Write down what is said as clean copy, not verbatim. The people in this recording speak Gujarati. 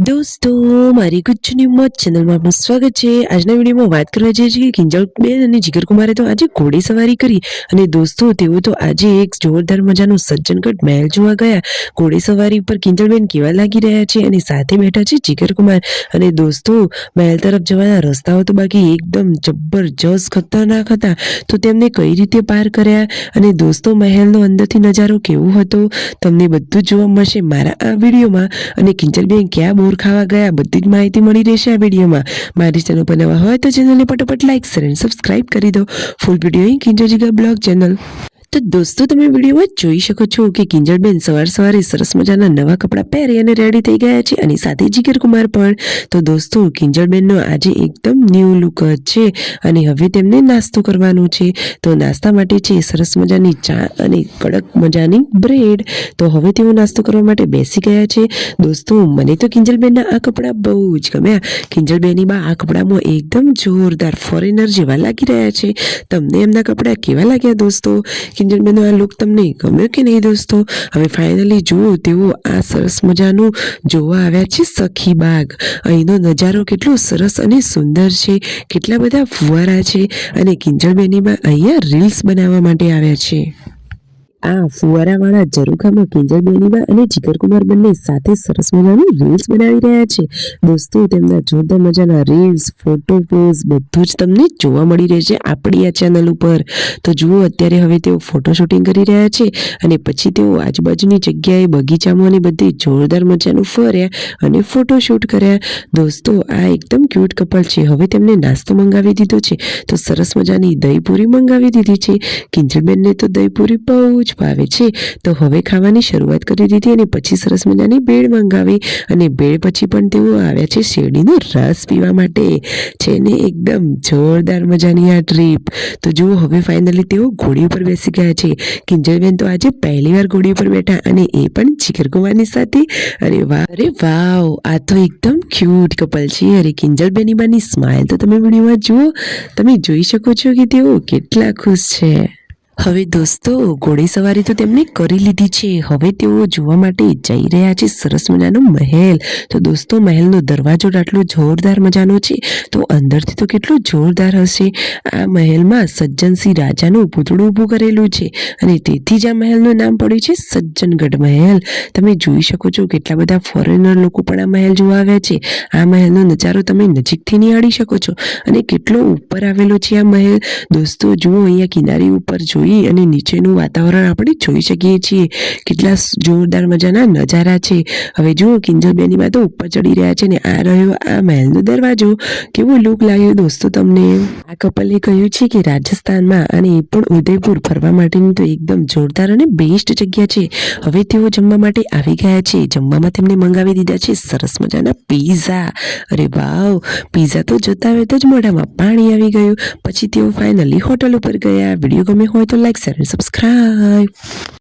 દોસ્તો, મારી ગુજ્જુની મોજ ચેનલમાં આપનું સ્વાગત છે. આજના વિડીયોમાં વાત કરવા જઈએ છીએ કે કિંજલબેન અને જીગરકુમારે તો આજે ઘોડેસવારી કરી અને દોસ્તો તેઓ તો આજે એક જોરદાર મજાનો સજ્જનગઢ મહેલ જોવા ગયા. ઘોડેસવારી પર કિંજલબેન કેવા લાગી રહ્યા છે અને સાથે બેઠા છે જીગરકુમાર. અને દોસ્તો, મહેલ તરફ જવાના રસ્તાઓ તો બાકી એકદમ જબરજસ્ત ખતરનાક હતા. તો તેમને કઈ રીતે પાર કર્યા અને દોસ્તો મહેલનો અંદરથી નજારો કેવો હતો તમને બધું જ જોવા મળશે મારા આ વિડીયોમાં. અને કિંજલબેન ક્યાં બોર ખાવા ગયા બધી જ માહિતી મળી રહેશે આ વિડીયોમાં. મારી ચેનલ પર નવા હોય તો ચેનલને ફટાફટ લાઈક શેર અને સબસ્ક્રાઇબ કરી દો. ફૂલ વિડીયો અહીં કિંજલ જીગર બ્લોગ ચેનલ. તો દોસ્તો, તમે વિડીયોમાં જોઈ શકો છો કે કિંજલબેન સવારે સરસ મજાના નવા કપડાં પહેરી અને રેડી થઈ ગયા છે અને સાથે જીગરકુમાર પણ. તો દોસ્તો, કિંજલબેનનો આજે એકદમ ન્યૂ લુક છે અને હવે તેમને નાસ્તો કરવાનો છે. તો નાસ્તા માટે છે સરસ મજાની ચા અને કડક મજાની બ્રેડ. તો હવે તેઓ નાસ્તો કરવા માટે બેસી ગયા છે. દોસ્તો, મને તો કિંજલબેનના આ કપડાં બહુ જ ગમ્યા. કિંજલબેનની બા આ કપડામાં એકદમ જોરદાર ફોરેનર જેવા લાગી રહ્યા છે. તમને એમના કપડાં કેવા લાગ્યા દોસ્તો? કિંજલબેનનો આ લુક તમને ગમ્યો કે નહીં દોસ્તો? હવે ફાઇનલી જુઓ, તેઓ આ સરસ મજાનું જોવા આવ્યા છે સખી બાગ. અહીંનો નજારો કેટલો સરસ અને સુંદર છે. કેટલા બધા ફુવારા છે અને કિંજલબેનની બા અહીંયા રીલ્સ બનાવવા માટે આવ્યા છે. આ ફુવારાવાળા ઝરૂખામાં કિંજલબેનીબા અને જીગરકુમાર બંને સાથે સરસ મજાની રીલ્સ બનાવી રહ્યા છે. દોસ્તો, તેમના જોરદાર મજાના રીલ્સ, ફોટો પોઝ બધું જ તમને જોવા મળી રહેશે આપણી આ ચેનલ ઉપર. તો જુઓ, અત્યારે હવે તેઓ ફોટો શૂટિંગ કરી રહ્યા છે અને પછી તેઓ આજુબાજુની જગ્યાએ બગીચામાં અને બધી જોરદાર મજાનું ફર્યા અને ફોટો શૂટ કર્યા. દોસ્તો, આ એકદમ ક્યુટ કપલ છે. હવે તેમને નાસ્તો મંગાવી દીધો છે. તો સરસ મજાની દહીંપૂરી મંગાવી દીધી છે. કિંજલબેનને તો દહીંપૂરી બહુ જ ભાવે છે. તો હવે ખાવાની શરૂઆત કરી દીધી અને પછી સરસ મજાની બેડ મંગાવી અને બેડ પછી પણ તેઓ આવ્યા છે શેરડીનો રસ પીવા માટે. છે ને એકદમ જોરદાર મજાની આ ટ્રીપ. તો જુઓ, હવે ફાઇનલી તેઓ ઘોડી ઉપર બેસી ગયા છે. કિંજલબેન તો આજે પહેલીવાર ઘોડી ઉપર બેઠા અને એ પણ જીગરકુમારની સાથે. અરે વાહ, અરે વાવ, આ તો એકદમ ક્યુટ કપલ છે. અરે કિંજલબેની બાની સ્માઇલ તો તમે વિડીયોમાં જુઓ, તમે જોઈ શકો છો કે તેઓ કેટલા ખુશ છે. હવે દોસ્તો, ઘોડેસવારી તો તેમને કરી લીધી છે. હવે તેઓ જોવા માટે જઈ રહ્યા છે સરસ મજાનો મહેલ. તો દોસ્તો, મહેલનો દરવાજો આટલો જોરદાર મજાનો છે તો અંદરથી તો કેટલું જોરદાર હશે. આ મહેલમાં સજ્જનસિંહ રાજાનું પૂતળું ઊભું કરેલું છે અને તેથી જ આ મહેલનું નામ પડ્યું છે સજ્જનગઢ મહેલ. તમે જોઈ શકો છો કેટલા બધા ફોરેનર લોકો પણ આ મહેલ જોવા આવ્યા છે. આ મહેલનો નજારો તમે નજીકથી નિહાળી શકો છો અને કેટલો ઉપર આવેલો છે આ મહેલ. દોસ્તો જુઓ, અહીંયા કિનારી ઉપર જોઈ અને નીચેનું વાતાવરણ આપણે જોઈ શકીએ છીએ. કેટલા જોરદાર મજાના નજારા છે. હવે જુઓ, કિંજલબેનીમાં તો ઉપર ચડી રહ્યા છે ને આ રહ્યો આ મહેલનો દરવાજો. કેવો લુક લાગ્યો દોસ્તો તમને? આ કપલે કહ્યું છે કે રાજસ્થાનમાં અને એ પણ ઉદયપુર ફરવા માટેની તો એકદમ જોરદાર અને બેસ્ટ જગ્યા છે. હવે તેઓ જમવા માટે આવી ગયા છે. જમવામાં તેમને મંગાવી દીધા છે સરસ મજાના પીઝા. અરે વાવ, પીઝા તો જોતા હોય તો જ મોઢામાં પાણી આવી ગયું. પછી તેઓ ફાઇનલી હોટલ ઉપર ગયા. વિડીયો ગમે હોય તો લાઈક શેર અને સબસ્ક્રાઇબ.